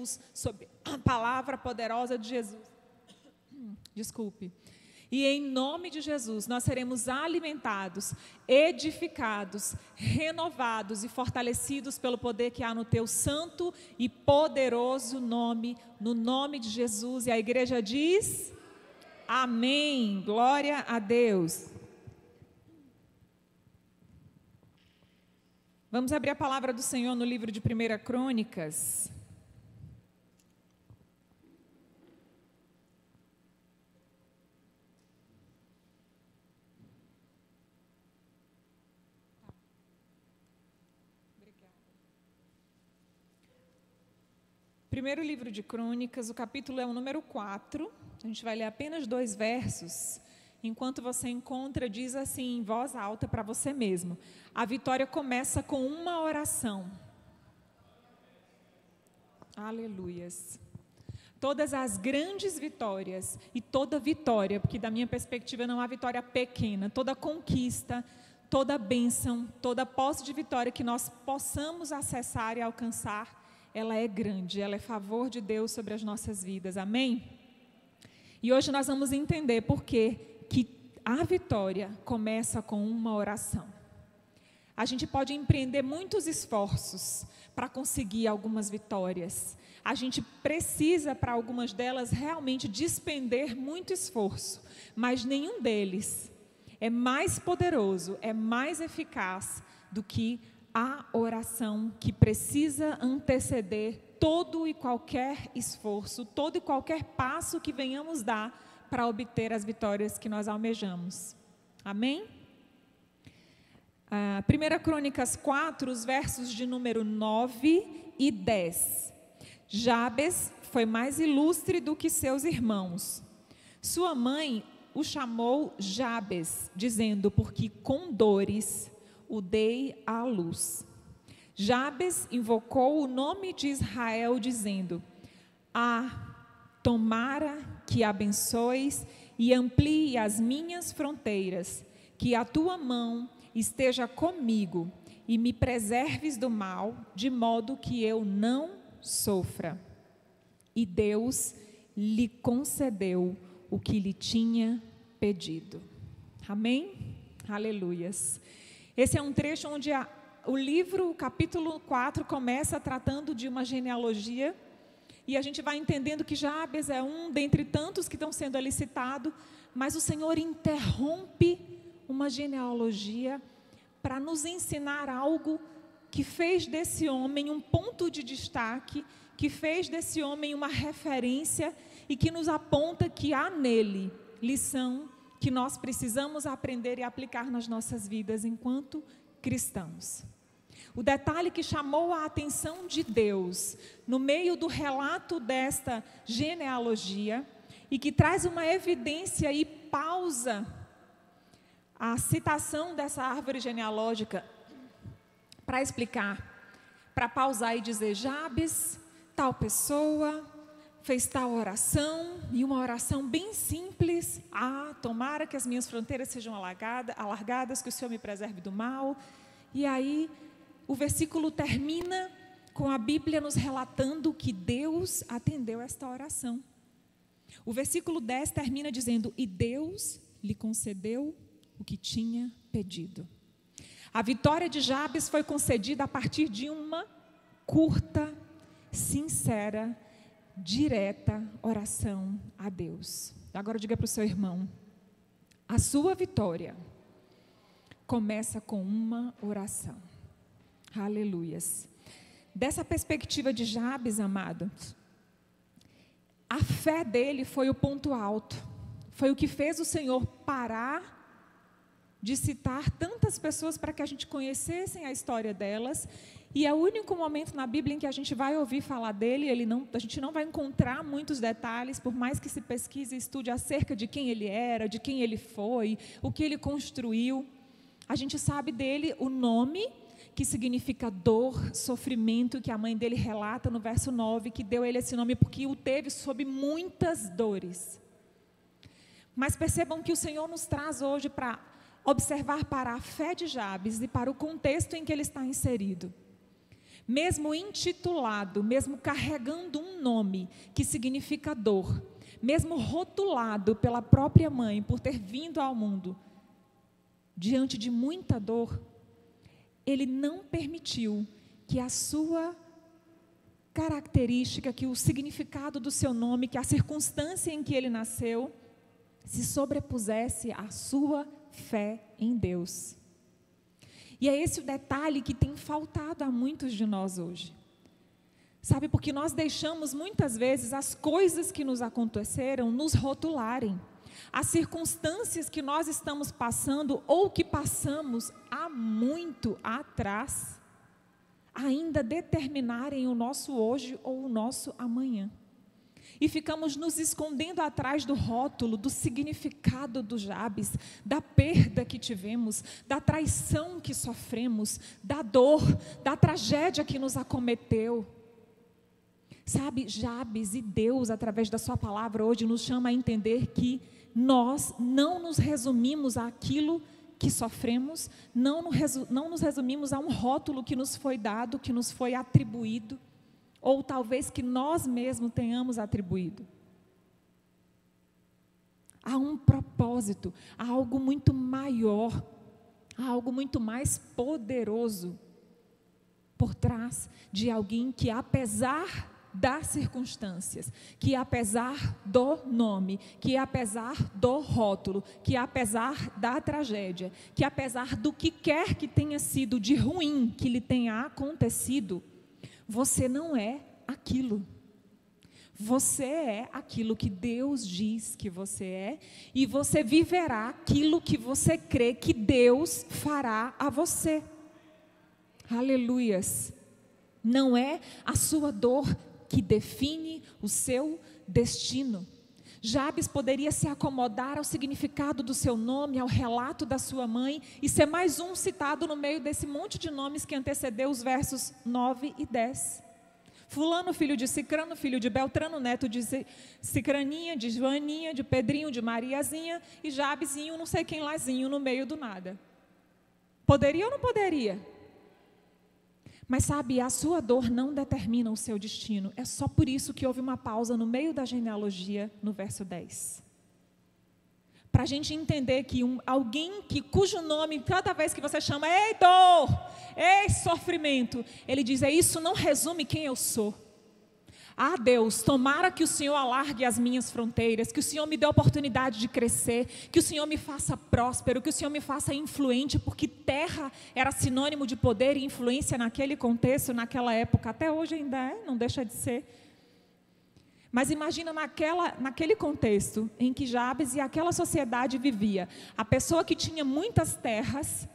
Jesus, sobre a palavra poderosa de Jesus. Desculpe. E em nome de Jesus, nós seremos alimentados, edificados, renovados e fortalecidos pelo poder que há no teu santo e poderoso nome, no nome de Jesus. E a igreja diz: amém. Glória a Deus. Vamos abrir a palavra do Senhor no livro de 1 Crônicas. Primeiro livro de Crônicas, o capítulo é o número 4. A gente vai ler apenas 2 versos. Enquanto você encontra, diz assim em voz alta para você mesmo: a vitória começa com uma oração. Aleluias. Todas as grandes vitórias e toda vitória, porque da minha perspectiva não há vitória pequena, toda conquista, toda bênção, toda posse de vitória que nós possamos acessar e alcançar, ela é grande, ela é favor de Deus sobre as nossas vidas, amém? E hoje nós vamos entender por que a vitória começa com uma oração. A gente pode empreender muitos esforços para conseguir algumas vitórias. A gente precisa, para algumas delas, realmente despender muito esforço, mas nenhum deles é mais poderoso, é mais eficaz do que a oração, que precisa anteceder todo e qualquer esforço, todo e qualquer passo que venhamos dar para obter as vitórias que nós almejamos. Amém? 1 Crônicas 4, os versos de número 9 e 10. Jabes foi mais ilustre do que seus irmãos. Sua mãe o chamou Jabes, dizendo: porque com dores o dei à luz. Jabes invocou o nome de Israel, dizendo: tomara que abençoes e amplie as minhas fronteiras, que a tua mão esteja comigo e me preserves do mal, de modo que eu não sofra. E Deus lhe concedeu o que lhe tinha pedido. Amém? Aleluias. Esse é um trecho onde o livro, o capítulo 4, começa tratando de uma genealogia, e a gente vai entendendo que Jabes é um dentre tantos que estão sendo ali citados, mas o Senhor interrompe uma genealogia para nos ensinar algo que fez desse homem um ponto de destaque, que fez desse homem uma referência e que nos aponta que há nele lição que nós precisamos aprender e aplicar nas nossas vidas enquanto cristãos. O detalhe que chamou a atenção de Deus no meio do relato desta genealogia e que traz uma evidência e pausa a citação dessa árvore genealógica para explicar, para pausar e dizer: Jabes, tal pessoa fez tal oração, e uma oração bem simples: tomara que as minhas fronteiras sejam alargadas, que o Senhor me preserve do mal. E aí o versículo termina com a Bíblia nos relatando que Deus atendeu esta oração. O versículo 10 termina dizendo: e Deus lhe concedeu o que tinha pedido. A vitória de Jabes foi concedida a partir de uma curta, sincera, direta oração a Deus. Agora diga para o seu irmão: a sua vitória começa com uma oração. Aleluias. Dessa perspectiva de Jabes, amado, a fé dele foi o ponto alto, foi o que fez o Senhor parar de citar tantas pessoas para que a gente conhecesse a história delas. E é o único momento na Bíblia em que a gente vai ouvir falar dele. A gente não vai encontrar muitos detalhes, por mais que se pesquise e estude acerca de quem ele era, de quem ele foi, o que ele construiu. A gente sabe dele o nome, que significa dor, sofrimento, que a mãe dele relata no verso 9, que deu ele esse nome porque o teve sob muitas dores. Mas percebam que o Senhor nos traz hoje para observar para a fé de Jabes e para o contexto em que ele está inserido. mesmo intitulado, mesmo carregando um nome que significa dor, mesmo rotulado pela própria mãe por ter vindo ao mundo diante de muita dor, ele não permitiu que a sua característica, que o significado do seu nome, que a circunstância em que ele nasceu, se sobrepusesse à sua fé em Deus. E é esse o detalhe que tem faltado a muitos de nós hoje. Sabe, porque nós deixamos muitas vezes as coisas que nos aconteceram nos rotularem. As circunstâncias que nós estamos passando ou que passamos há muito atrás, ainda determinarem o nosso hoje ou o nosso amanhã. E ficamos nos escondendo atrás do rótulo, do significado do Jabes, da perda que tivemos, da traição que sofremos, da dor, da tragédia que nos acometeu. Sabe, Jabes e Deus, através da sua palavra hoje, nos chama a entender que nós não nos resumimos àquilo que sofremos, não nos resumimos a um rótulo que nos foi dado, que nos foi atribuído, ou talvez que nós mesmos tenhamos atribuído. Há um propósito, há algo muito maior, há algo muito mais poderoso por trás de alguém que, apesar das circunstâncias, que apesar do nome, que apesar do rótulo, que apesar da tragédia, que apesar do que quer que tenha sido de ruim que lhe tenha acontecido, você não é aquilo. Você é aquilo que Deus diz que você é, e você viverá aquilo que você crê que Deus fará a você. Aleluias. Não é a sua dor que define o seu destino. Jabes poderia se acomodar ao significado do seu nome, ao relato da sua mãe, e ser mais um citado no meio desse monte de nomes que antecedeu os versos 9 e 10. Fulano, filho de Cicrano, filho de Beltrano, neto de Cicraninha, de Joaninha, de Pedrinho, de Mariazinha, e Jabesinho, não sei quem lázinho, no meio do nada. Poderia ou não poderia? Mas sabe, a sua dor não determina o seu destino. É só por isso que houve uma pausa no meio da genealogia, no verso 10. Para a gente entender que alguém cujo nome, cada vez que você chama, ei dor, ei sofrimento, ele diz, isso não resume quem eu sou. Ah, Deus, tomara que o Senhor alargue as minhas fronteiras, que o Senhor me dê a oportunidade de crescer, que o Senhor me faça próspero, que o Senhor me faça influente, porque terra era sinônimo de poder e influência naquele contexto, naquela época, até hoje ainda é, não deixa de ser. Mas imagina naquele contexto em que Jabes e aquela sociedade vivia, a pessoa que tinha muitas terras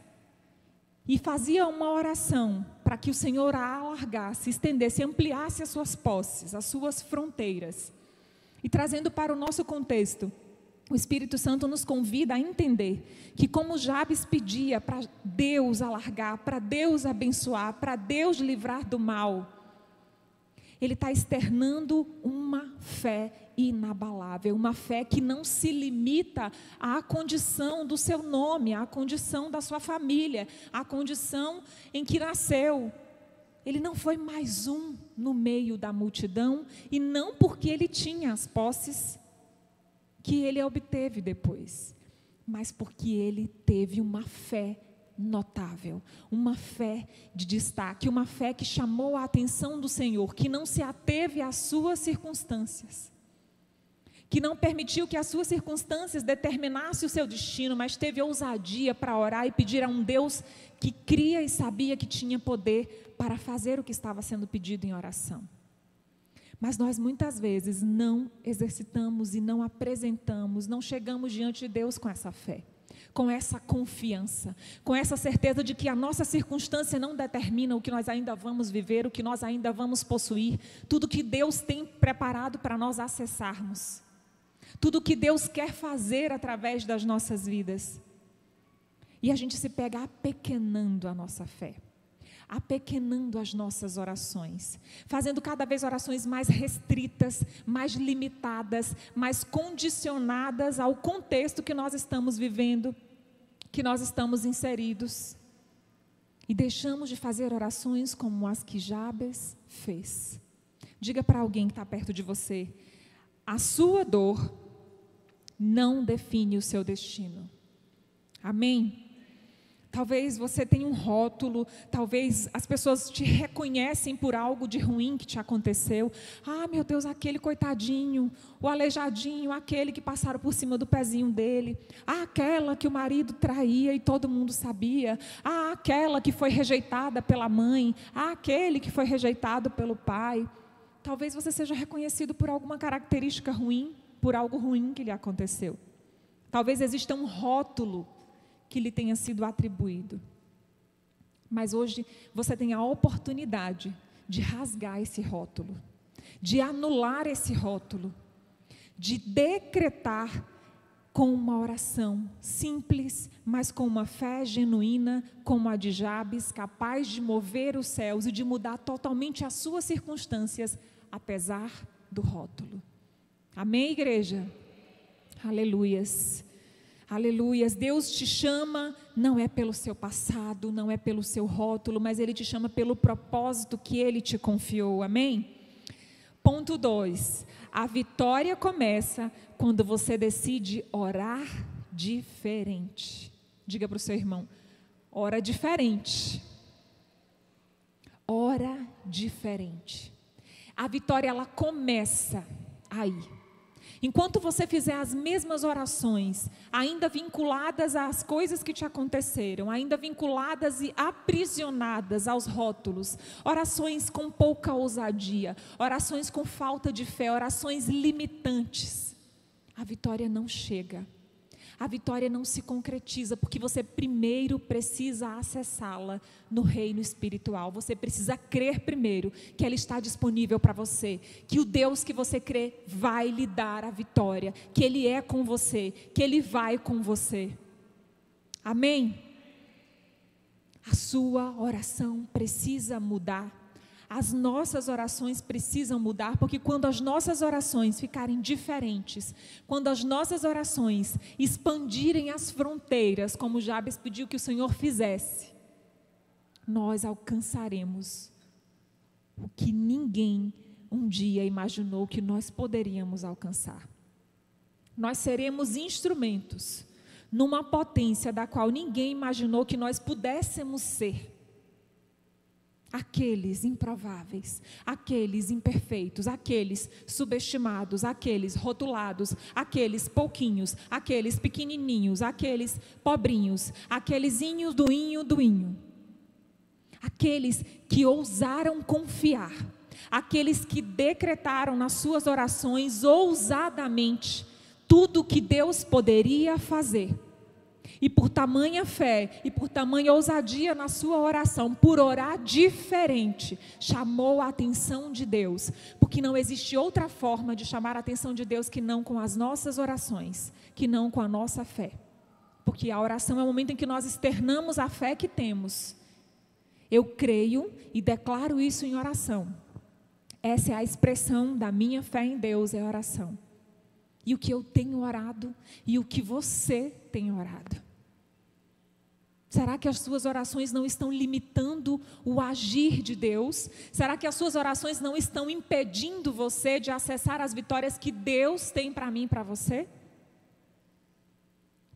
e fazia uma oração para que o Senhor a alargasse, estendesse, ampliasse as suas posses, as suas fronteiras. E trazendo para o nosso contexto, o Espírito Santo nos convida a entender que como Jabes pedia para Deus alargar, para Deus abençoar, para Deus livrar do mal, ele está externando uma fé inabalável, uma fé que não se limita à condição do seu nome, à condição da sua família, à condição em que nasceu. Ele não foi mais um no meio da multidão, e não porque ele tinha as posses que ele obteve depois, mas porque ele teve uma fé notável, uma fé de destaque, uma fé que chamou a atenção do Senhor, que não se ateve às suas circunstâncias, que não permitiu que as suas circunstâncias determinassem o seu destino, mas teve ousadia para orar e pedir a um Deus que cria e sabia que tinha poder para fazer o que estava sendo pedido em oração. Mas nós muitas vezes não exercitamos e não apresentamos, não chegamos diante de Deus com essa fé, com essa confiança, com essa certeza de que a nossa circunstância não determina o que nós ainda vamos viver, o que nós ainda vamos possuir, tudo que Deus tem preparado para nós acessarmos, tudo que Deus quer fazer através das nossas vidas. E a gente se pega apequenando a nossa fé, apequenando as nossas orações, fazendo cada vez orações mais restritas, mais limitadas, mais condicionadas ao contexto que nós estamos vivendo, que nós estamos inseridos. E deixamos de fazer orações como as que Jabes fez. Diga para alguém que está perto de você: a sua dor não define o seu destino. Amém? Talvez você tenha um rótulo, talvez as pessoas te reconhecem por algo de ruim que te aconteceu. Ah, meu Deus, aquele coitadinho, o aleijadinho, aquele que passaram por cima do pezinho dele. Ah, aquela que o marido traía e todo mundo sabia. Ah, aquela que foi rejeitada pela mãe. Ah, aquele que foi rejeitado pelo pai. Talvez você seja reconhecido por alguma característica ruim, por algo ruim que lhe aconteceu. Talvez exista um rótulo que lhe tenha sido atribuído. Mas hoje você tem a oportunidade de rasgar esse rótulo, de anular esse rótulo, de decretar com uma oração simples, mas com uma fé genuína, como a de Jabes, capaz de mover os céus e de mudar totalmente as suas circunstâncias, apesar do rótulo. Amém, igreja? Aleluias. Aleluias. Deus te chama, não é pelo seu passado, não é pelo seu rótulo, mas Ele te chama pelo propósito que Ele te confiou. Amém? Ponto 2. A vitória começa quando você decide orar diferente. Diga para o seu irmão: ora diferente. Ora diferente. A vitória, ela começa aí. Enquanto você fizer as mesmas orações, ainda vinculadas às coisas que te aconteceram, ainda vinculadas e aprisionadas aos rótulos, orações com pouca ousadia, orações com falta de fé, orações limitantes, a vitória não chega. A vitória não se concretiza, porque você primeiro precisa acessá-la no reino espiritual. Você precisa crer primeiro que ela está disponível para você, que o Deus que você crê vai lhe dar a vitória, que Ele é com você, que Ele vai com você. Amém? A sua oração precisa mudar. As nossas orações precisam mudar, porque quando as nossas orações ficarem diferentes, quando as nossas orações expandirem as fronteiras, como Jabes pediu que o Senhor fizesse, nós alcançaremos o que ninguém um dia imaginou que nós poderíamos alcançar. Nós seremos instrumentos numa potência da qual ninguém imaginou que nós pudéssemos ser. Aqueles improváveis, aqueles imperfeitos, aqueles subestimados, aqueles rotulados, aqueles pouquinhos, aqueles pequenininhos, aqueles pobrinhos, aqueles doinho. Aqueles que ousaram confiar, aqueles que decretaram nas suas orações ousadamente tudo o que Deus poderia fazer. E por tamanha fé e por tamanha ousadia na sua oração, por orar diferente, chamou a atenção de Deus, porque não existe outra forma de chamar a atenção de Deus que não com as nossas orações, que não com a nossa fé. Porque a oração é o momento em que nós externamos a fé que temos. Eu creio e declaro isso em oração. Essa é a expressão da minha fé em Deus, é oração. E o que eu tenho orado e o que você tem orado. Será que as suas orações não estão limitando o agir de Deus? Será que as suas orações não estão impedindo você de acessar as vitórias que Deus tem para mim e para você?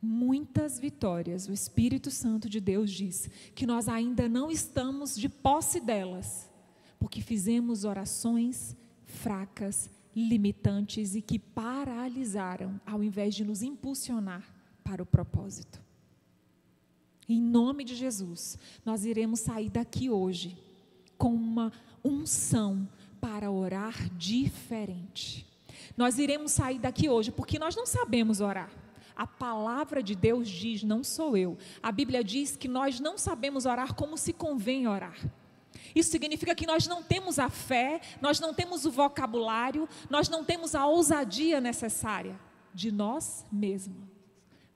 Muitas vitórias, o Espírito Santo de Deus diz que nós ainda não estamos de posse delas, porque fizemos orações fracas, limitantes e que paralisaram, ao invés de nos impulsionar para o propósito. Em nome de Jesus, nós iremos sair daqui hoje com uma unção para orar diferente. Nós iremos sair daqui hoje porque nós não sabemos orar. A palavra de Deus diz, não sou eu. A Bíblia diz que nós não sabemos orar como se convém orar. Isso significa que nós não temos a fé, nós não temos o vocabulário, nós não temos a ousadia necessária de nós mesmos.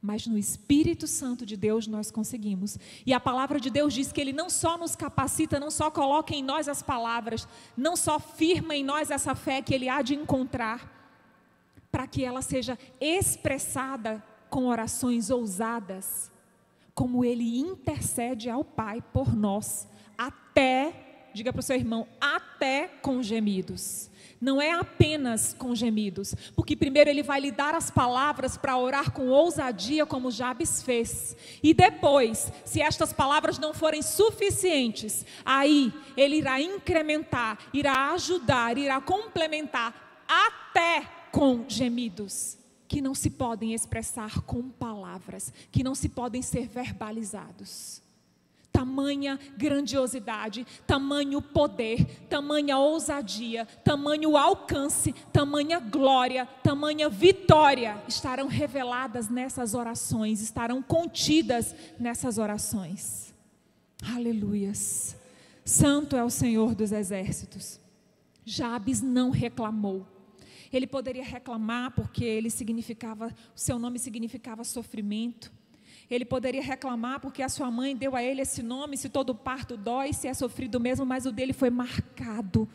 Mas no Espírito Santo de Deus nós conseguimos. E a palavra de Deus diz que Ele não só nos capacita, não só coloca em nós as palavras, não só firma em nós essa fé que Ele há de encontrar, para que ela seja expressada com orações ousadas, como Ele intercede ao Pai por nós, até, diga para o seu irmão, até com gemidos. Não é apenas com gemidos, porque primeiro Ele vai lhe dar as palavras para orar com ousadia, como Jabes fez. E depois, se estas palavras não forem suficientes, aí Ele irá incrementar, irá ajudar, irá complementar, até com gemidos, que não se podem expressar com palavras, que não se podem ser verbalizados. Tamanha grandiosidade, tamanho poder, tamanha ousadia, tamanho alcance, tamanha glória, tamanha vitória estarão reveladas nessas orações, estarão contidas nessas orações. Aleluias! Santo é o Senhor dos exércitos. Jabes não reclamou. Ele poderia reclamar porque o seu nome significava sofrimento. Ele poderia reclamar porque a sua mãe deu a ele esse nome, se todo parto dói, se é sofrido mesmo, mas o dele foi marcado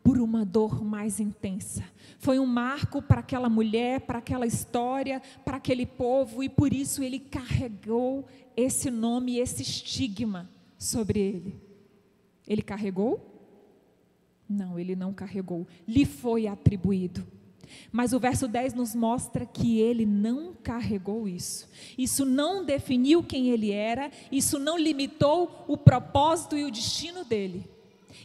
por uma dor mais intensa. Foi um marco para aquela mulher, para aquela história, para aquele povo, e por isso ele carregou esse nome, esse estigma sobre ele. Ele carregou? Não, ele não carregou. Lhe foi atribuído. Mas o verso 10 nos mostra que ele não carregou isso. Isso não definiu quem ele era, isso não limitou o propósito e o destino dele.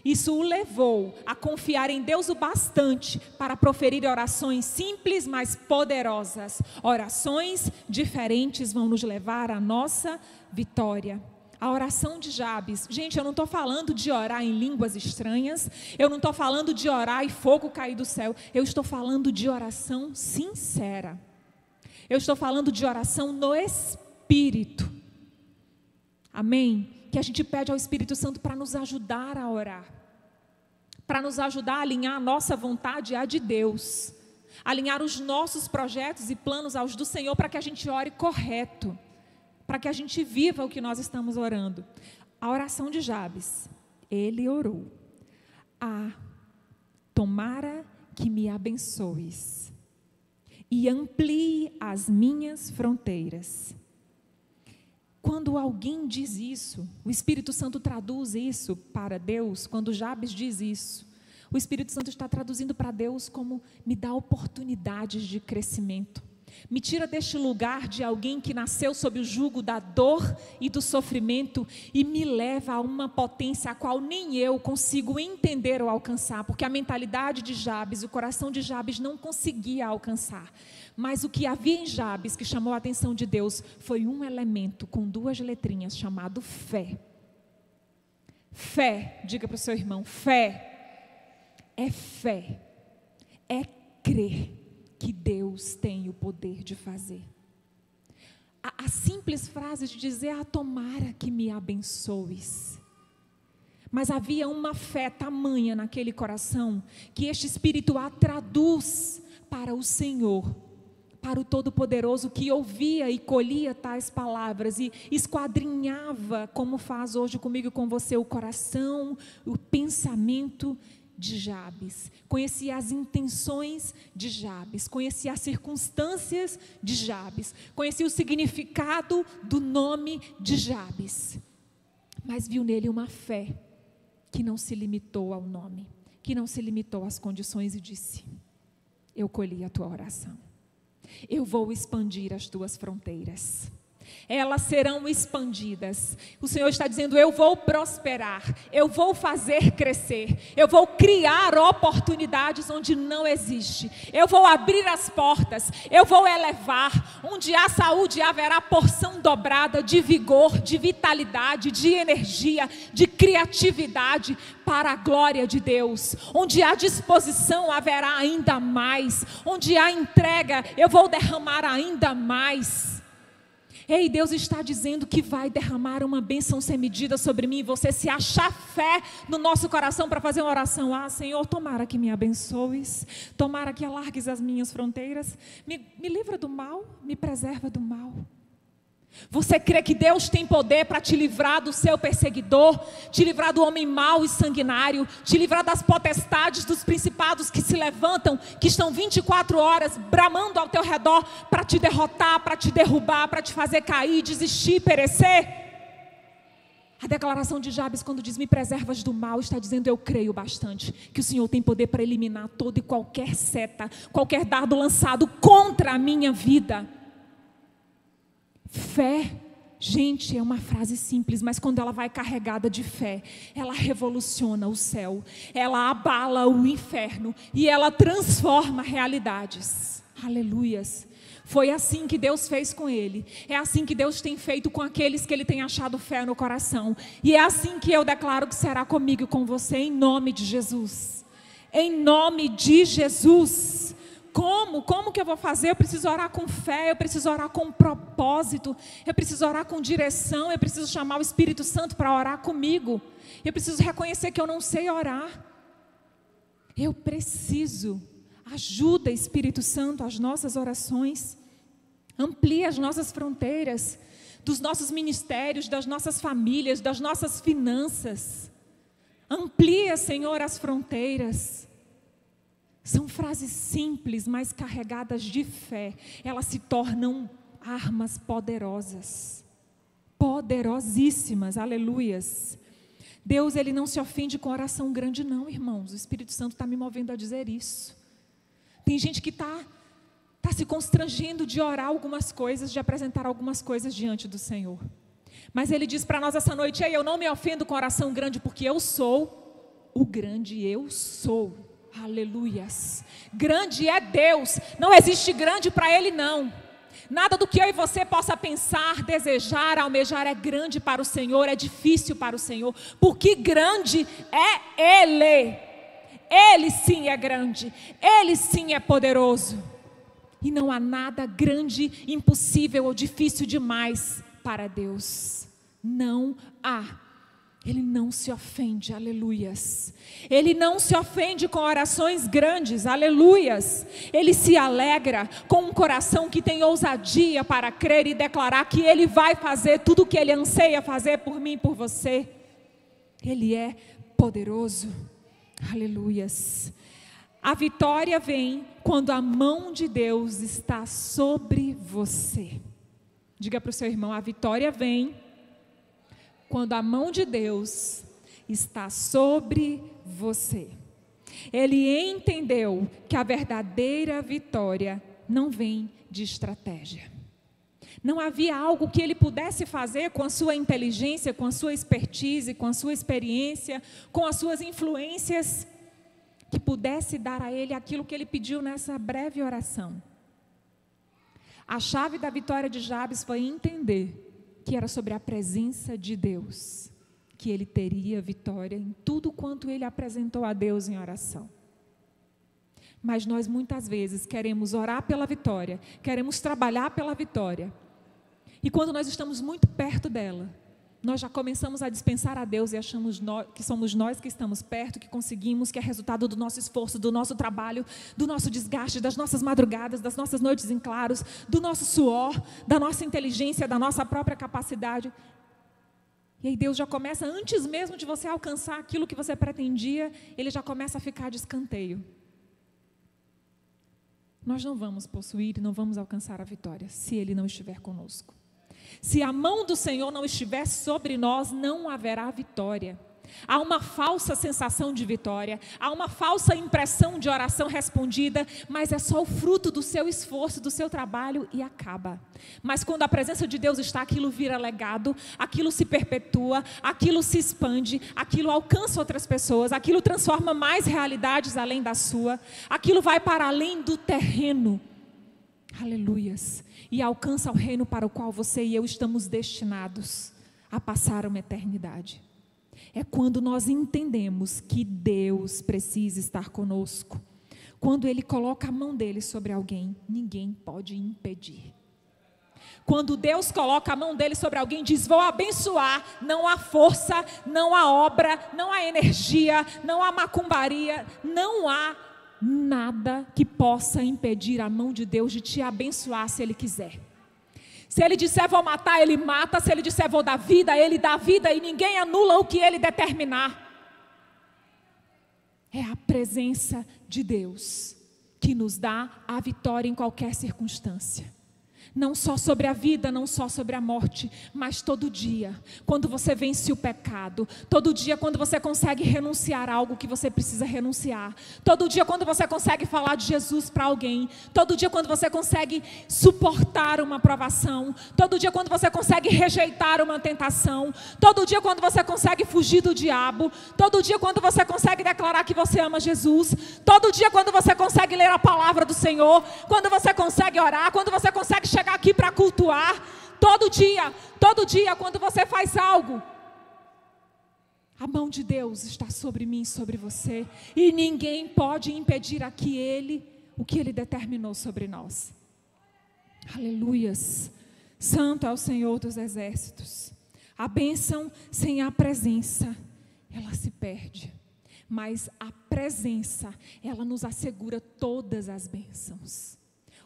Isso o levou a confiar em Deus o bastante para proferir orações simples, mas poderosas. Orações diferentes vão nos levar à nossa vitória. A oração de Jabes, gente, eu não estou falando de orar em línguas estranhas, eu não estou falando de orar e fogo cair do céu, eu estou falando de oração sincera, eu estou falando de oração no Espírito, amém? Que a gente pede ao Espírito Santo para nos ajudar a orar, para nos ajudar a alinhar a nossa vontade à de Deus, alinhar os nossos projetos e planos aos do Senhor, para que a gente ore correto, para que a gente viva o que nós estamos orando. A oração de Jabes, ele orou: tomara que me abençoes e amplie as minhas fronteiras. Quando alguém diz isso, o Espírito Santo traduz isso para Deus. Quando Jabes diz isso, o Espírito Santo está traduzindo para Deus como: me dá oportunidades de crescimento. Me tira deste lugar de alguém que nasceu sob o jugo da dor e do sofrimento e me leva a uma potência a qual nem eu consigo entender ou alcançar, porque a mentalidade de Jabes, o coração de Jabes não conseguia alcançar. Mas o que havia em Jabes que chamou a atenção de Deus foi um elemento com 2 letrinhas chamado fé. Fé, diga para o seu irmão, fé, é crer que Deus tem o poder de fazer. A simples frase de dizer: tomara que me abençoes. Mas havia uma fé tamanha naquele coração, que este Espírito a traduz para o Senhor, para o Todo-Poderoso, que ouvia e colhia tais palavras e esquadrinhava, como faz hoje comigo e com você, o coração, o pensamento de Jabes, conhecia as intenções de Jabes, conhecia as circunstâncias de Jabes, conhecia o significado do nome de Jabes, mas viu nele uma fé que não se limitou ao nome, que não se limitou às condições, e disse: eu colhi a tua oração, eu vou expandir as tuas fronteiras. Elas serão expandidas. O Senhor está dizendo: eu vou prosperar, eu vou fazer crescer, eu vou criar oportunidades onde não existe, eu vou abrir as portas, eu vou elevar. Onde há saúde haverá porção dobrada de vigor, de vitalidade, de energia, de criatividade para a glória de Deus. Onde há disposição haverá ainda mais, onde há entrega eu vou derramar ainda mais. Ei, Deus está dizendo que vai derramar uma bênção sem medida sobre mim. Você, se achar fé no nosso coração para fazer uma oração: Senhor, tomara que me abençoes, tomara que alargues as minhas fronteiras, me livra do mal, me preserva do mal. Você crê que Deus tem poder para te livrar do seu perseguidor, te livrar do homem mau e sanguinário, te livrar das potestades, dos principados que se levantam, que estão 24 horas bramando ao teu redor para te derrotar, para te derrubar, para te fazer cair, desistir, perecer? A declaração de Jabes, quando diz: me preservas do mal, está dizendo: eu creio bastante que o Senhor tem poder para eliminar toda e qualquer seta, qualquer dardo lançado contra a minha vida. Fé, gente, é uma frase simples, mas quando ela vai carregada de fé, ela revoluciona o céu, ela abala o inferno e ela transforma realidades. Aleluias. Foi assim que Deus fez com ele, é assim que Deus tem feito com aqueles que ele tem achado fé no coração, e é assim que eu declaro que será comigo e com você, em nome de Jesus. Em nome de Jesus. Como que eu vou fazer? Eu preciso orar com fé, eu preciso orar com propósito, eu preciso orar com direção, eu preciso chamar o Espírito Santo para orar comigo, eu preciso reconhecer que eu não sei orar, eu preciso. Ajuda, Espírito Santo, as nossas orações, amplia as nossas fronteiras, dos nossos ministérios, das nossas famílias, das nossas finanças, amplia, Senhor, as fronteiras. São frases simples, mas carregadas de fé. Elas se tornam armas poderosas, poderosíssimas, aleluias. Deus, Ele não se ofende com oração grande não, irmãos. O Espírito Santo está me movendo a dizer isso. Tem gente que está se constrangendo de orar algumas coisas, de apresentar algumas coisas diante do Senhor. Mas Ele diz para nós essa noite: ei, eu não me ofendo com oração grande, porque eu sou o grande eu sou. Aleluias. Grande é Deus, não existe grande para Ele não. Nada do que eu e você possa pensar, desejar, almejar é grande para o Senhor, é difícil para o Senhor, porque grande é Ele. Ele sim é grande, Ele sim é poderoso, e não há nada grande, impossível ou difícil demais para Deus. Não há. Ele não se ofende, aleluias. Ele não se ofende com orações grandes, aleluias. Ele se alegra com um coração que tem ousadia para crer e declarar que Ele vai fazer tudo o que Ele anseia fazer por mim e por você. Ele é poderoso, aleluias. A vitória vem quando a mão de Deus está sobre você. Diga para o seu irmão: a vitória vem quando a mão de Deus está sobre você. Ele entendeu que a verdadeira vitória não vem de estratégia. Não havia algo que ele pudesse fazer com a sua inteligência, com a sua expertise, com a sua experiência, com as suas influências, que pudesse dar a ele aquilo que ele pediu nessa breve oração. A chave da vitória de Jabes foi entender que era sobre a presença de Deus, que ele teria vitória em tudo quanto ele apresentou a Deus em oração. Mas nós muitas vezes queremos orar pela vitória, queremos trabalhar pela vitória, e quando nós estamos muito perto dela, nós já começamos a dispensar a Deus e achamos que somos nós que estamos perto, que conseguimos, que é resultado do nosso esforço, do nosso trabalho, do nosso desgaste, das nossas madrugadas, das nossas noites em claros, do nosso suor, da nossa inteligência, da nossa própria capacidade. E aí Deus já começa, antes mesmo de você alcançar aquilo que você pretendia, Ele já começa a ficar de escanteio. Nós não vamos possuir e não vamos alcançar a vitória se Ele não estiver conosco. Se a mão do Senhor não estiver sobre nós, não haverá vitória. Há uma falsa sensação de vitória, há uma falsa impressão de oração respondida, mas é só o fruto do seu esforço, do seu trabalho e acaba. Mas quando a presença de Deus está, aquilo vira legado, aquilo se perpetua, aquilo se expande, aquilo alcança outras pessoas, aquilo transforma mais realidades além da sua, aquilo vai para além do terreno. Aleluias. E alcança o reino para o qual você e eu estamos destinados a passar uma eternidade. É quando nós entendemos que Deus precisa estar conosco. Quando Ele coloca a mão dele sobre alguém, ninguém pode impedir. Quando Deus coloca a mão dele sobre alguém, diz: vou abençoar, não há força, não há obra, não há energia, não há macumbaria, não há nada que possa impedir a mão de Deus de te abençoar se Ele quiser. Se Ele disser vou matar, Ele mata. Se Ele disser vou dar vida, Ele dá vida. E ninguém anula o que Ele determinar. É a presença de Deus que nos dá a vitória em qualquer circunstância. Não só sobre a vida, não só sobre a morte, mas todo dia, quando você vence o pecado, todo dia quando você consegue renunciar a algo que você precisa renunciar, todo dia quando você consegue falar de Jesus para alguém, todo dia quando você consegue suportar uma provação, todo dia quando você consegue rejeitar uma tentação, todo dia quando você consegue fugir do diabo, todo dia quando você consegue declarar que você ama Jesus, todo dia quando você consegue ler a palavra do Senhor, quando você consegue orar, quando você consegue chegar aqui para cultuar, todo dia, quando você faz algo, a mão de Deus está sobre mim, sobre você, e ninguém pode impedir aqui o que Ele determinou sobre nós. Aleluias, santo é o Senhor dos exércitos. A bênção sem a presença, ela se perde, mas a presença, ela nos assegura todas as bênçãos.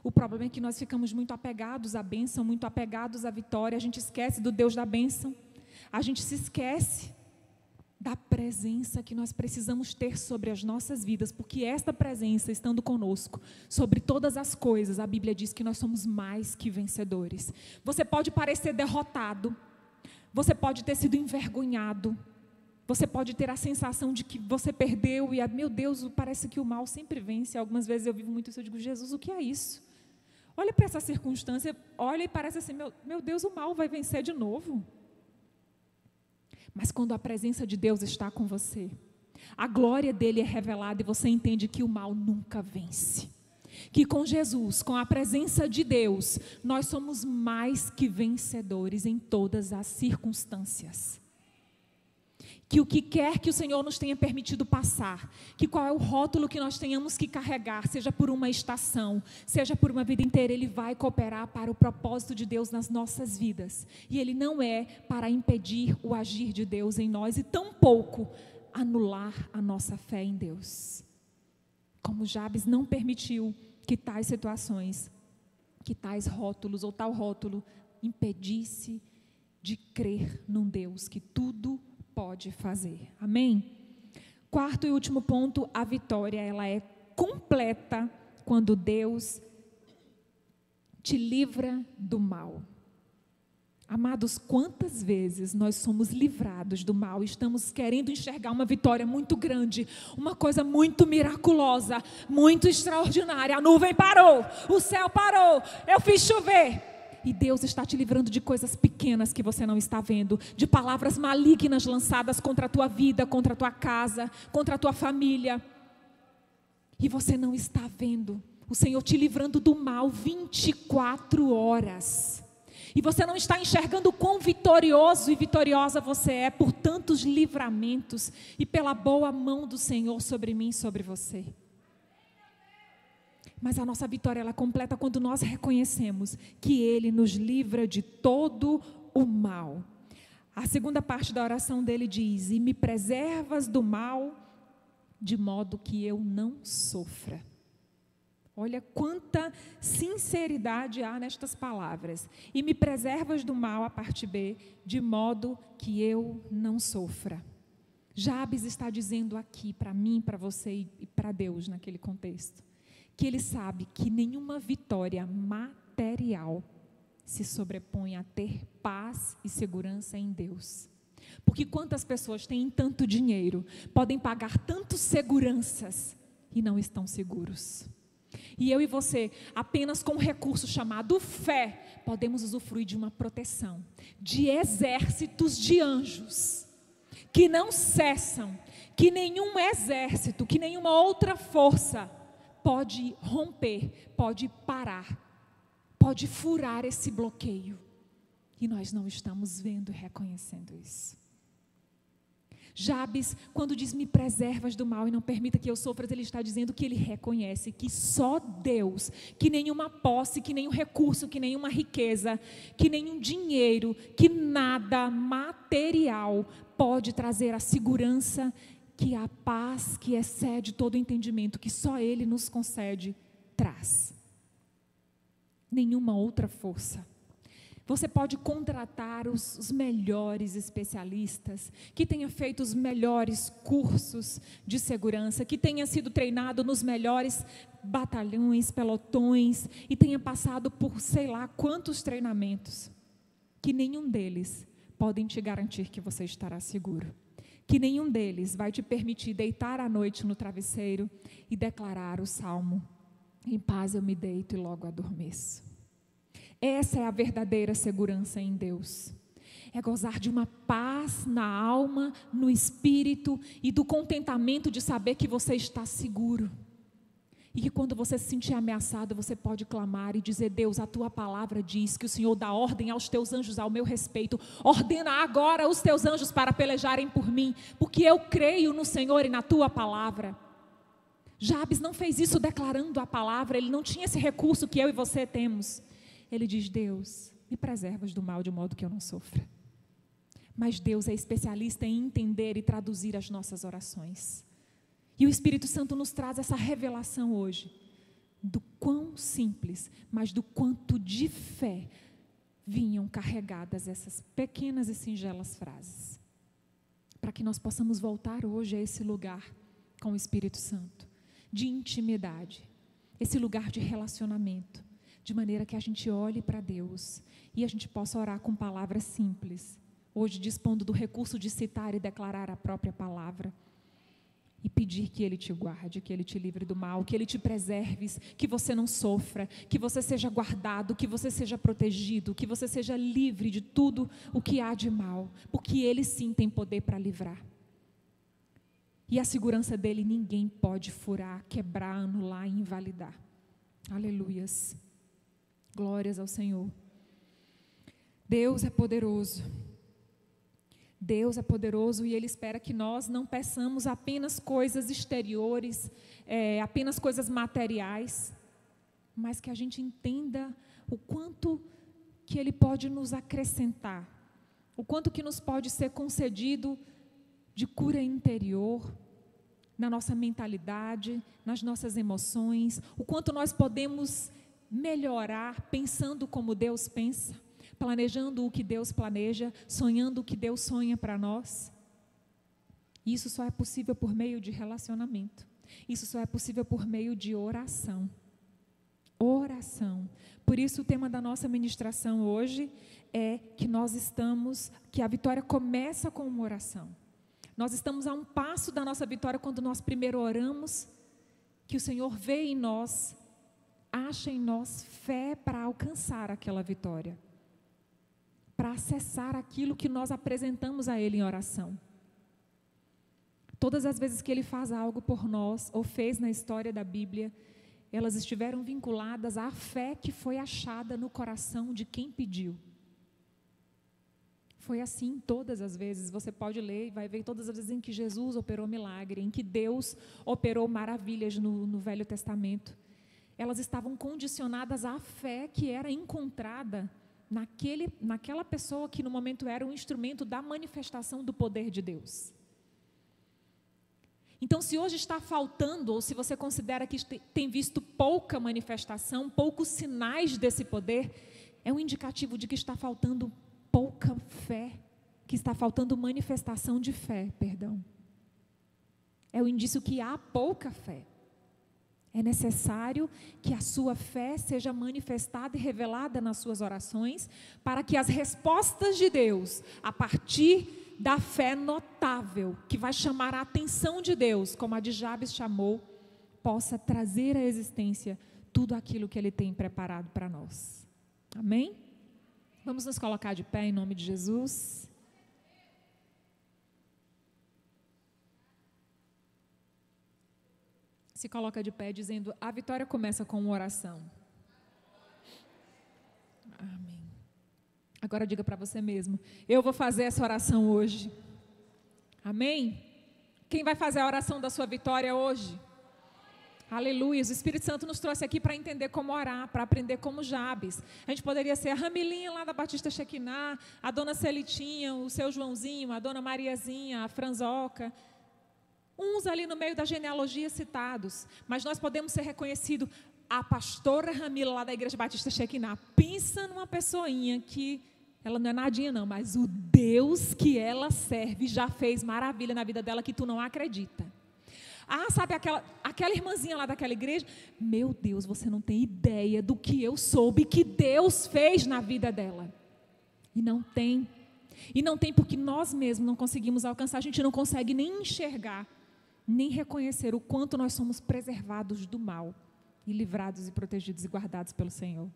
O problema é que nós ficamos muito apegados à bênção, muito apegados à vitória. A gente esquece do Deus da bênção. A gente se esquece da presença que nós precisamos ter sobre as nossas vidas, porque esta presença, estando conosco, sobre todas as coisas, a Bíblia diz que nós somos mais que vencedores. Você pode parecer derrotado, você pode ter sido envergonhado, você pode ter a sensação de que você perdeu e, meu Deus, parece que o mal sempre vence. Algumas vezes eu vivo muito isso, eu digo, Jesus, o que é isso? Olha para essa circunstância, olha e parece assim, meu Deus, o mal vai vencer de novo. Mas quando a presença de Deus está com você, a glória dele é revelada e você entende que o mal nunca vence. Que com Jesus, com a presença de Deus, nós somos mais que vencedores em todas as circunstâncias. Que o que quer que o Senhor nos tenha permitido passar, que qual é o rótulo que nós tenhamos que carregar, seja por uma estação, seja por uma vida inteira, Ele vai cooperar para o propósito de Deus nas nossas vidas. E Ele não é para impedir o agir de Deus em nós e tampouco anular a nossa fé em Deus. Como Jabes não permitiu que tais situações, que tais rótulos ou tal rótulo impedisse de crer num Deus que tudo pode fazer. Amém? Quarto e último ponto, a vitória, ela é completa quando Deus te livra do mal. Amados, quantas vezes nós somos livrados do mal, estamos querendo enxergar uma vitória muito grande, uma coisa muito miraculosa, muito extraordinária, a nuvem parou, o céu parou, eu fiz chover. E Deus está te livrando de coisas pequenas que você não está vendo, de palavras malignas lançadas contra a tua vida, contra a tua casa, contra a tua família. E você não está vendo o Senhor te livrando do mal 24 horas. E você não está enxergando o quão vitorioso e vitoriosa você é por tantos livramentos e pela boa mão do Senhor sobre mim e sobre você. Mas a nossa vitória, ela é completa quando nós reconhecemos que Ele nos livra de todo o mal. A segunda parte da oração dele diz: e me preservas do mal, de modo que eu não sofra. Olha quanta sinceridade há nestas palavras. E me preservas do mal, a parte B, de modo que eu não sofra. Jabes está dizendo aqui para mim, para você e para Deus naquele contexto, que ele sabe que nenhuma vitória material se sobrepõe a ter paz e segurança em Deus. Porque quantas pessoas têm tanto dinheiro, podem pagar tantas seguranças e não estão seguros. E eu e você, apenas com um recurso chamado fé, podemos usufruir de uma proteção, de exércitos de anjos, que não cessam, que nenhum exército, que nenhuma outra força pode romper, pode parar, pode furar esse bloqueio. E nós não estamos vendo e reconhecendo isso. Jabes, quando diz me preservas do mal e não permita que eu sofra, ele está dizendo que ele reconhece que só Deus, que nenhuma posse, que nenhum recurso, que nenhuma riqueza, que nenhum dinheiro, que nada material pode trazer a segurança, que a paz que excede todo entendimento, que só Ele nos concede, traz. Nenhuma outra força. Você pode contratar os melhores especialistas, que tenha feito os melhores cursos de segurança, que tenha sido treinado nos melhores batalhões, pelotões, e tenha passado por sei lá quantos treinamentos, que nenhum deles podem te garantir que você estará seguro. Que nenhum deles vai te permitir deitar à noite no travesseiro e declarar o salmo: em paz eu me deito e logo adormeço. Essa é a verdadeira segurança em Deus. É gozar de uma paz na alma, no espírito e do contentamento de saber que você está seguro. E que quando você se sentir ameaçado, você pode clamar e dizer: Deus, a tua palavra diz que o Senhor dá ordem aos teus anjos ao meu respeito. Ordena agora os teus anjos para pelejarem por mim, porque eu creio no Senhor e na tua palavra. Jabes não fez isso declarando a palavra, ele não tinha esse recurso que eu e você temos. Ele diz: Deus, me preservas do mal de modo que eu não sofra. Mas Deus é especialista em entender e traduzir as nossas orações. E o Espírito Santo nos traz essa revelação hoje, do quão simples, mas do quanto de fé vinham carregadas essas pequenas e singelas frases. Para que nós possamos voltar hoje a esse lugar com o Espírito Santo, de intimidade, esse lugar de relacionamento, de maneira que a gente olhe para Deus e a gente possa orar com palavras simples, hoje dispondo do recurso de citar e declarar a própria palavra, e pedir que Ele te guarde, que Ele te livre do mal, que Ele te preserve, que você não sofra, que você seja guardado, que você seja protegido, que você seja livre de tudo o que há de mal, porque Ele sim tem poder para livrar. E a segurança dEle ninguém pode furar, quebrar, anular e invalidar. Aleluias. Glórias ao Senhor. Deus é poderoso. Deus é poderoso e Ele espera que nós não peçamos apenas coisas exteriores, apenas coisas materiais, mas que a gente entenda o quanto que Ele pode nos acrescentar, o quanto que nos pode ser concedido de cura interior, na nossa mentalidade, nas nossas emoções, o quanto nós podemos melhorar pensando como Deus pensa, planejando o que Deus planeja, sonhando o que Deus sonha para nós. Isso só é possível por meio de relacionamento. Isso só é possível por meio de oração. Oração. Por isso o tema da nossa ministração hoje é que a vitória começa com uma oração. Nós estamos a um passo da nossa vitória quando nós primeiro oramos, que o Senhor vê em nós, acha em nós fé para alcançar aquela vitória, para acessar aquilo que nós apresentamos a Ele em oração. Todas as vezes que Ele faz algo por nós, ou fez na história da Bíblia, elas estiveram vinculadas à fé que foi achada no coração de quem pediu. Foi assim todas as vezes, você pode ler e vai ver todas as vezes em que Jesus operou milagre, em que Deus operou maravilhas no Velho Testamento. Elas estavam condicionadas à fé que era encontrada naquela pessoa que no momento era um instrumento da manifestação do poder de Deus. Então, se hoje está faltando, ou se você considera que tem visto pouca manifestação, poucos sinais desse poder, é um indicativo de que está faltando pouca fé, que está faltando manifestação de fé, perdão. É o indício que há pouca fé. É necessário que a sua fé seja manifestada e revelada nas suas orações, para que as respostas de Deus, a partir da fé notável, que vai chamar a atenção de Deus, como a de Jabes chamou, possa trazer à existência tudo aquilo que Ele tem preparado para nós. Amém? Vamos nos colocar de pé em nome de Jesus. Se coloca de pé dizendo: a vitória começa com uma oração. Amém. Agora diga para você mesmo: eu vou fazer essa oração hoje. Amém? Quem vai fazer a oração da sua vitória hoje? Aleluia. O Espírito Santo nos trouxe aqui para entender como orar, para aprender como Jabes. A gente poderia ser a Ramilinha lá da Batista Shekinah, a dona Celitinha, o seu Joãozinho, a dona Mariazinha, a Franzoca, uns ali no meio da genealogia citados, mas nós podemos ser reconhecidos a pastora Ramila lá da Igreja Batista Shekinah, pensa numa pessoinha que ela não é nadinha não, mas o Deus que ela serve já fez maravilha na vida dela que tu não acredita. Ah, sabe aquela irmãzinha lá daquela igreja? Meu Deus, você não tem ideia do que eu soube que Deus fez na vida dela. E não tem. E não tem porque nós mesmos não conseguimos alcançar, a gente não consegue nem enxergar, nem reconhecer o quanto nós somos preservados do mal e livrados e protegidos e guardados pelo Senhor.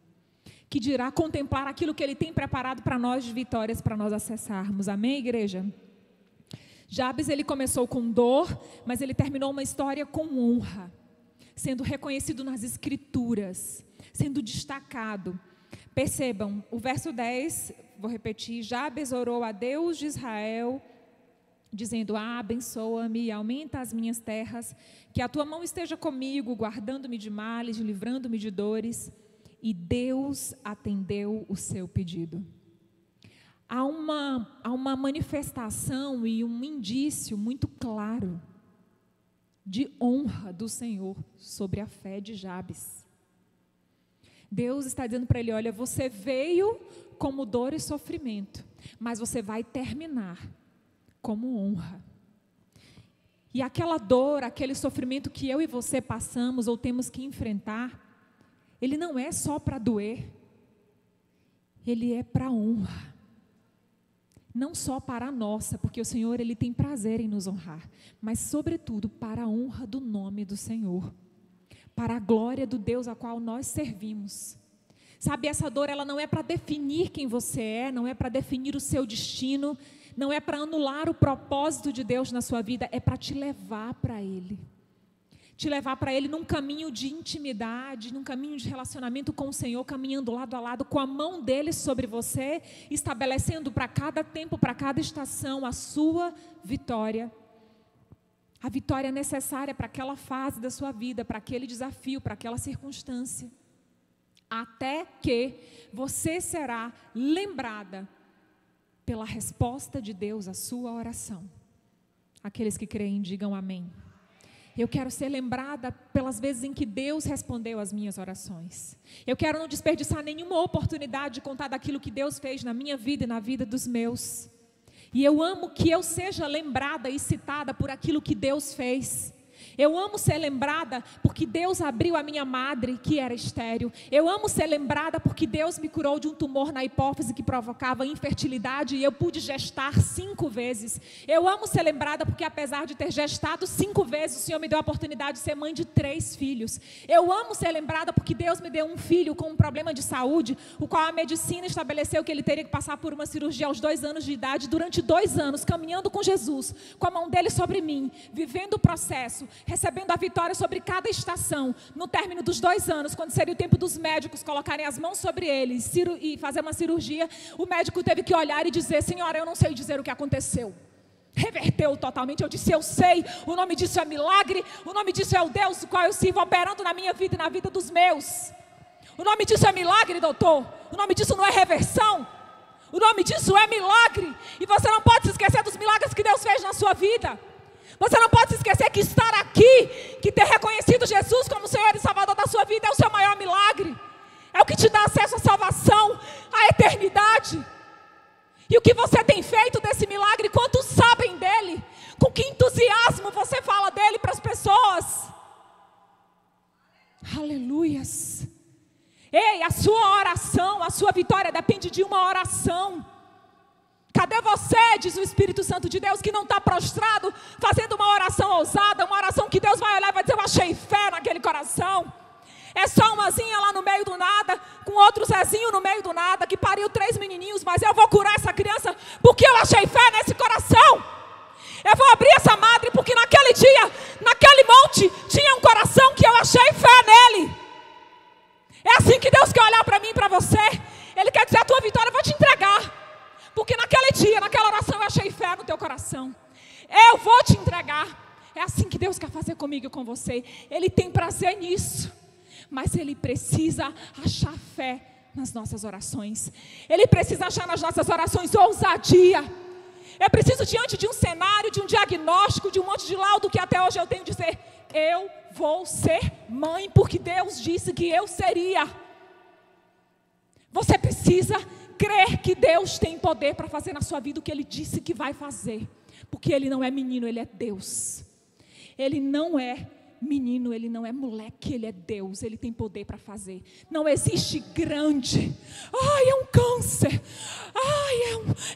Que dirá contemplar aquilo que Ele tem preparado para nós de vitórias, para nós acessarmos. Amém, igreja? Jabes, ele começou com dor, mas ele terminou uma história com honra, sendo reconhecido nas Escrituras, sendo destacado. Percebam, o verso 10, vou repetir, Jabes orou a Deus de Israel, dizendo, abençoa-me e aumenta as minhas terras, que a tua mão esteja comigo, guardando-me de males, livrando-me de dores. E Deus atendeu o seu pedido. Há uma manifestação e um indício muito claro de honra do Senhor sobre a fé de Jabes. Deus está dizendo para ele, olha, você veio como dor e sofrimento, mas você vai terminar como honra. E aquela dor, aquele sofrimento que eu e você passamos ou temos que enfrentar, ele não é só para doer, ele é para honra. Não só para a nossa, porque o Senhor ele tem prazer em nos honrar, mas sobretudo para a honra do nome do Senhor, para a glória do Deus a qual nós servimos. Sabe, essa dor ela não é para definir quem você é, não é para definir o seu destino, não é para anular o propósito de Deus na sua vida, é para te levar para Ele. Te levar para Ele num caminho de intimidade, num caminho de relacionamento com o Senhor, caminhando lado a lado com a mão dEle sobre você, estabelecendo para cada tempo, para cada estação, a sua vitória. A vitória necessária para aquela fase da sua vida, para aquele desafio, para aquela circunstância. Até que você será lembrada pela resposta de Deus à sua oração. Aqueles que creem, digam amém. Eu quero ser lembrada pelas vezes em que Deus respondeu às minhas orações. Eu quero não desperdiçar nenhuma oportunidade de contar daquilo que Deus fez na minha vida e na vida dos meus. E eu amo que eu seja lembrada e citada por aquilo que Deus fez. Eu amo ser lembrada porque Deus abriu a minha madre, que era estéril. Eu amo ser lembrada porque Deus me curou de um tumor na hipófise que provocava infertilidade e eu pude gestar 5 vezes. Eu amo ser lembrada porque apesar de ter gestado 5 vezes, o Senhor me deu a oportunidade de ser mãe de 3 filhos. Eu amo ser lembrada porque Deus me deu um filho com um problema de saúde, o qual a medicina estabeleceu que ele teria que passar por uma cirurgia aos 2 anos de idade, durante 2 anos, caminhando com Jesus, com a mão dele sobre mim, vivendo o processo, recebendo a vitória sobre cada estação. No término dos 2 anos, quando seria o tempo dos médicos colocarem as mãos sobre ele e fazer uma cirurgia, o médico teve que olhar e dizer, senhora, eu não sei dizer o que aconteceu. Reverteu totalmente, eu disse, eu sei, o nome disso é milagre, o nome disso é o Deus o qual eu sirvo operando na minha vida e na vida dos meus. O nome disso é milagre, doutor, o nome disso não é reversão, o nome disso é milagre, e você não pode se esquecer dos milagres que Deus fez na sua vida. Você não pode se esquecer que estar aqui, que ter reconhecido Jesus como Senhor e Salvador da sua vida é o seu maior milagre. É o que te dá acesso à salvação, à eternidade. E o que você tem feito desse milagre, quantos sabem dele? Com que entusiasmo você fala dele para as pessoas? Aleluias. Ei, a sua oração, a sua vitória depende de uma oração. Cadê você, diz o Espírito Santo de Deus, que não está prostrado, fazendo uma oração ousada, uma oração que Deus vai olhar e vai dizer, eu achei fé naquele coração. É só uma zinha lá no meio do nada, com outro Zezinho no meio do nada, que pariu 3 menininhos, mas eu vou curar essa criança, porque eu achei fé nesse coração. Eu vou abrir essa madre, porque naquele dia, naquele monte, tinha um coração que eu achei fé nele. É assim que Deus quer olhar para mim e para você. Ele quer dizer, a tua vitória eu vou te entregar. Porque naquele dia, naquela oração, eu achei fé no teu coração. Eu vou te entregar. É assim que Deus quer fazer comigo e com você. Ele tem prazer nisso. Mas Ele precisa achar fé nas nossas orações. Ele precisa achar nas nossas orações ousadia. É preciso, diante de um cenário, de um diagnóstico, de um monte de laudo que até hoje eu tenho, dizer, eu vou ser mãe, porque Deus disse que eu seria. Você precisa crer que Deus tem poder para fazer na sua vida o que Ele disse que vai fazer. Porque Ele não é menino, Ele é Deus. Ele não é menino, Ele não é moleque, Ele é Deus. Ele tem poder para fazer. Não existe grande. Ai, é um câncer. Ai,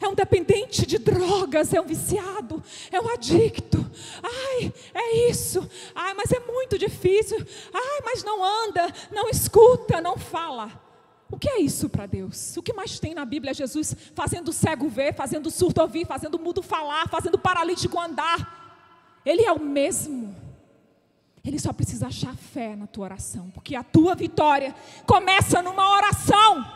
é um dependente de drogas, é um viciado, é um adicto. Ai, é isso. Ai, mas é muito difícil. Ai, mas não anda, não escuta, não fala. O que é isso para Deus? O que mais tem na Bíblia é Jesus fazendo o cego ver, fazendo o surdo ouvir, fazendo o mudo falar, fazendo o paralítico andar. Ele é o mesmo. Ele só precisa achar fé na tua oração, porque a tua vitória começa numa oração.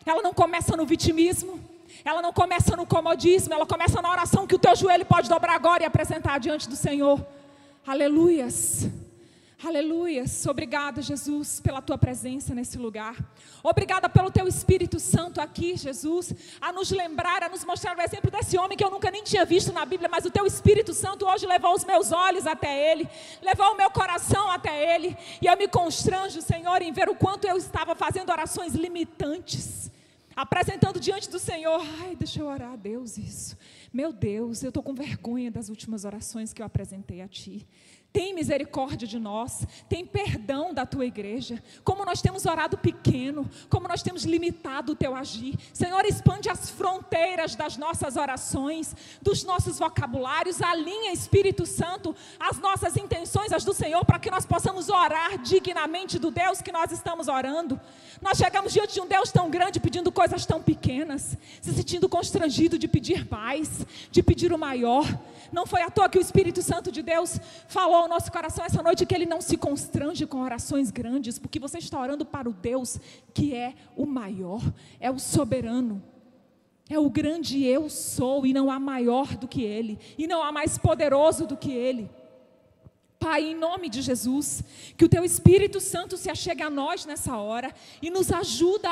Ela não começa no vitimismo, ela não começa no comodismo, ela começa na oração que o teu joelho pode dobrar agora e apresentar diante do Senhor. Aleluias. Aleluias, obrigada Jesus pela tua presença nesse lugar, obrigada pelo teu Espírito Santo aqui Jesus, a nos lembrar, a nos mostrar o exemplo desse homem que eu nunca nem tinha visto na Bíblia, mas o teu Espírito Santo hoje levou os meus olhos até ele, levou o meu coração até ele, e eu me constranjo Senhor em ver o quanto eu estava fazendo orações limitantes, apresentando diante do Senhor. Ai, deixa eu orar a Deus isso, meu Deus, eu estou com vergonha das últimas orações que eu apresentei a Ti. Tem misericórdia de nós, tem perdão da tua igreja, como nós temos orado pequeno, como nós temos limitado o teu agir. Senhor, expande as fronteiras das nossas orações, dos nossos vocabulários, alinha Espírito Santo as nossas intenções, as do Senhor, para que nós possamos orar dignamente do Deus que nós estamos orando. Nós chegamos diante de um Deus tão grande pedindo coisas tão pequenas, se sentindo constrangido de pedir mais, de pedir o maior. Não foi à toa que o Espírito Santo de Deus falou ao nosso coração essa noite que Ele não se constrange com orações grandes, porque você está orando para o Deus que é o maior, é o soberano, é o grande eu sou, e não há maior do que Ele, e não há mais poderoso do que Ele. Pai, em nome de Jesus, que o Teu Espírito Santo se achegue a nós nessa hora e nos ajuda